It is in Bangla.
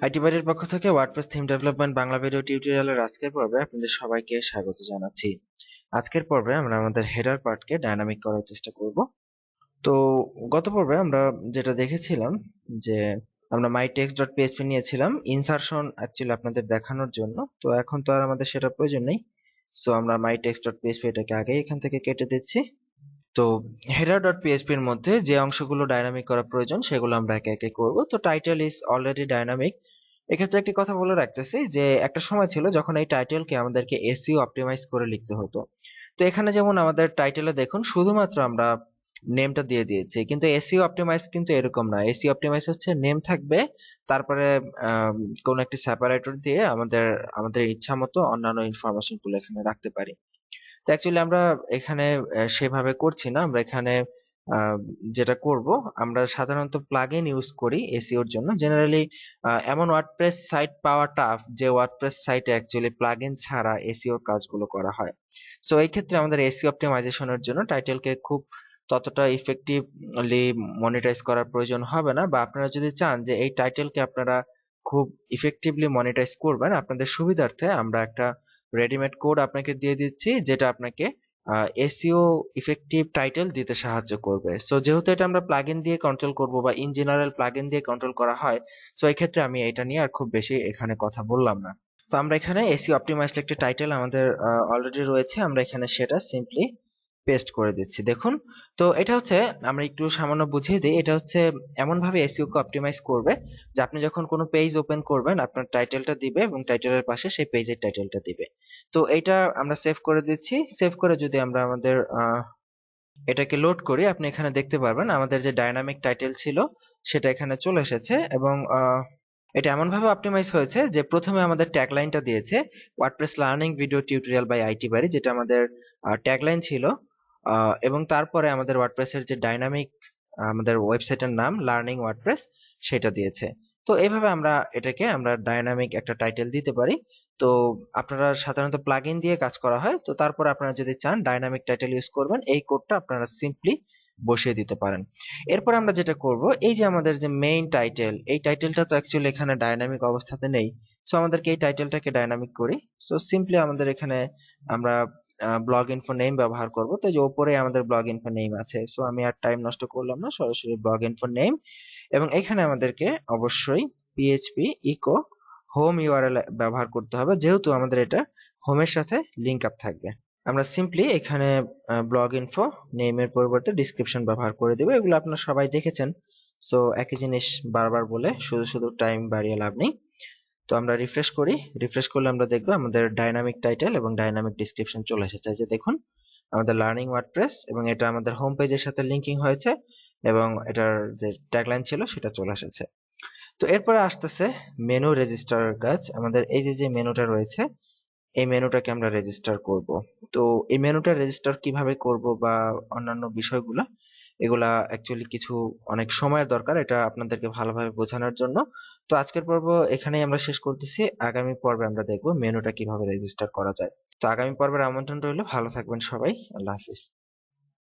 আইটিবারির পক্ষ থেকে WordPress theme development Bangla video টিউটোরিয়ালের আজকের পর্বে আপনাদের সবাইকে স্বাগত জানাচ্ছি। আজকের পর্বে আমরা আমাদের হেডার পার্টকে ডাইনামিক করার চেষ্টা করব। তো গত পর্বে আমরা যেটা দেখেছিলাম যে আমরা myText.php নিয়েছিলাম ইনসারশন অ্যাকচুয়ালি আপনাদের দেখানোর জন্য। তো এখন তো আর আমাদের সেটা প্রয়োজন নেই। সো আমরা myText.php এটাকে আগে এখান থেকে কেটে দিচ্ছি। তো header.php এর মধ্যে যে অংশগুলো ডাইনামিক করা প্রয়োজন সেগুলো আমরা একে একে করব। তো টাইটেল ইজ অলরেডি ডাইনামিক। এক্ষেত্রে একটি কথা বলে রাখতেছি যে একটা সময় ছিল যখন এই টাইটেলকে আমাদেরকে এসইও অপটিমাইজ করে লিখতে হতো। তো এখানে যেমন আমাদের টাইটেলে দেখুন শুধুমাত্র আমরা নেমটা দিয়ে দিয়েছি, কিন্তু এসইও অপটিমাইজ কিন্তু এরকম না। এসইও অপটিমাইজ হচ্ছে নেম থাকবে, তারপরে কোন একটি সেপারেটর দিয়ে আমাদের আমাদের ইচ্ছা মতো অন্যান্য ইনফরমেশন গুলো এখানে রাখতে পারি। তো অ্যাকচুয়ালি আমরা এখানে সেভাবে করছি না। আমরা এখানে আহ, যেটা করব, আমরা সাধারণত প্লাগইন ইউজ করি এসইওর জন্য। জেনারেলি এমন ওয়ার্ডপ্রেস সাইট পাওয়া টাফ যে ওয়ার্ডপ্রেস সাইটে অ্যাকচুয়ালি প্লাগইন ছাড়া এসইওর কাজগুলো করা হয়। সো এই ক্ষেত্রে আমাদের এসইও অপটিমাইজেশনের জন্য টাইটেলকে খুব ততটা ইফেক্টিভলি মনিটাইজ করার প্রয়োজন হবে না, বা আপনারা যদি চান যে এই টাইটেলকে আপনারা খুব ইফেক্টিভলি মনিটাইজ করবেন, আপনাদের সুবিধার্থে আমরা একটা রেডিমেড কোড আপনাকে দিয়ে দিচ্ছি যেটা আপনাকে এসইও ইফেক্টিভ টাইটেল দিতে সাহায্য করবে। সো যেহেতু এটা আমরা প্লাগইন দিয়ে কন্ট্রোল করব বা ইন জেনারেল প্লাগইন দিয়ে কন্ট্রোল করা হয়, সো এই ক্ষেত্রে আমি এটা নিয়ে আর খুব বেশি এখানে কথা বললাম না। তো আমরা এখানে এসইও অপটিমাইজড একটি টাইটেল আমাদের অলরেডি রয়েছে, আমরা এখানে সেটা সিম্পলি পেস্ট করে দিচ্ছি। দেখুন, তো এটা হচ্ছে, আমরা একটু সামান্য বুঝিয়ে দিই, এটা হচ্ছে এমন ভাবে এসইও কে অপটিমাইজ করবে যে আপনি যখন কোনো পেজ ওপেন করবেন আপনার টাইটেলটা দিবে এবং টাইটেলের পাশে সেই পেজের টাইটেলটা দিবে। তো এটা আমরা সেভ করে দিচ্ছি। সেভ করে যদি আমরা আমাদের এটাকে লোড করি, আপনি এখানে দেখতে পারবেন আমাদের যে ডাইনামিক টাইটেল ছিল সেটা এখানে চলে এসেছে। এবং এটা এমন ভাবে অপটিমাইজ হয়েছে যে প্রথমে আমাদের ট্যাগলাইনটা দিয়েছে WordPress learning video tutorial by ITBari, যেটা আমাদের ট্যাগলাইন ছিল। এবং তারপরে আমাদের ওয়ার্ডপ্রেসের যে ডাইনামিক আমাদের ওয়েবসাইটের নাম লার্নিং ওয়ার্ডপ্রেস সেটা দিয়েছে। তো এইভাবে আমরা এটাকে আমরা ডাইনামিক একটা টাইটেল দিতে পারি। তো আপনারা সাধারণত প্লাগইন দিয়ে কাজ করা হয়। তো তারপর আপনারা যদি চান ডাইনামিক টাইটেল ইউজ করবেন, এই কোডটা আপনারা সিম্পলি বসিয়ে দিতে পারেন। এরপর আমরা যেটা করব, এই যে আমাদের যে মেইন টাইটেল, এই টাইটেলটা তো অ্যাকচুয়ালি এখানে ডাইনামিক অবস্থাতে নেই। সো আমাদেরকে এই টাইটেলটাকে ডাইনামিক করি। সো সিম্পলি আমাদের এখানে আমরা ব্লগ ইনফো নেম ব্যবহার করব। তো এই যে উপরে আমাদের ব্লগ ইনফো নেম আছে। সো আমি আর টাইম নষ্ট করলাম না, সরাসরি ব্লগ ইনফো নেম। এবং এখানে আমাদেরকে অবশ্যই পিএইচপি ইকো হোম ইউআরএল ব্যবহার করতে হবে, যেহেতু আমাদের এটা হোমের সাথে লিংক আপ থাকবে। আমরা সিম্পলি এখানে ব্লগ ইনফো নেমের পরিবর্তে ডিসক্রিপশন ব্যবহার করে দেব। এগুলো আপনারা সবাই দেখেছেন। সো একই জিনিস বারবার বলে শুধু শুধু টাইম বাড়িয়ে লাভ নেই। তো আমরা রিফ্রেশ করি। রিফ্রেশ করলে আমরা দেখবো আমাদের ডাইনামিক টাইটেল এবং ডাইনামিক ডিসক্রিপশন চলে এসেছে। যে দেখুন আমাদের লার্নিং ওয়ার্ডপ্রেস, এবং এটা আমাদের হোম পেজের সাথে লিঙ্কিং হয়েছে, এবং এটার যে ট্যাগলাইন ছিল সেটা চলে এসেছে। তো এরপরে আসতেছে মেনু রেজিস্টার কাজ। আমাদের এই যে যে মেনুটা রয়েছে, এই মেনুটাকে আমরা রেজিস্টার করব। তো এই মেনুটা রেজিস্টার কিভাবে করব বা অন্যান্য বিষয়গুলো, এগুলা অ্যাকচুয়ালি কিছু অনেক সময়ের দরকার এটা আপনাদেরকে ভালোভাবে বোঝানোর জন্য। তো আজকের পর্ব এখানেই আমরা শেষ করতেছি। আগামী পর্বে আমরা দেখব মেনুটা কিভাবে রেজিস্টার করা যায়। তো আগামী পর্বের আমন্ত্রণ রইল। ভালো থাকবেন সবাই। আল্লাহ হাফিজ।